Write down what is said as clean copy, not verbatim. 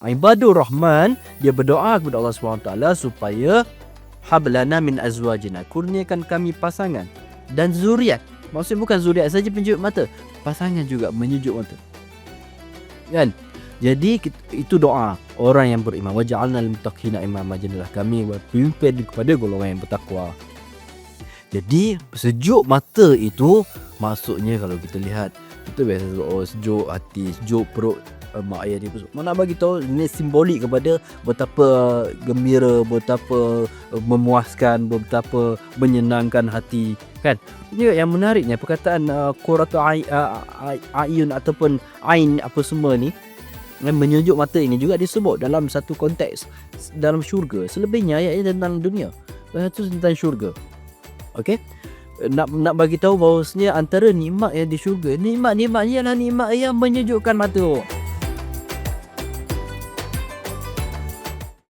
Ibadur Rahman, dia berdoa kepada Allah SWT supaya hablana min azwajina, kurniakan kami pasangan dan zuriat. Maksudnya bukan zuriat saja penyejuk mata, pasangan juga menyejuk mata. Kan? Jadi itu doa orang yang beriman. Waja'alna lil muttaqina imama, jadilah kami berpimpin kepada golongan yang bertakwa. Jadi sejuk mata itu maksudnya kalau kita lihat, kita biasa sejuk hati, sejuk perut mak ayah dia. Mana bagi tahu ini simbolik kepada betapa gembira, betapa memuaskan, betapa menyenangkan hati, kan? Ini yang menariknya perkataan qurratu ayun ataupun ain apa semua ni, menyejuk mata ini juga disebut dalam satu konteks dalam syurga. Selebihnya ayat tentang dunia, itu tentang syurga. Okey, nak bagi tahu bahawasanya antara nikmat yang di syurga, nikmat-nikmat ialah nikmat yang menyejukkan mata.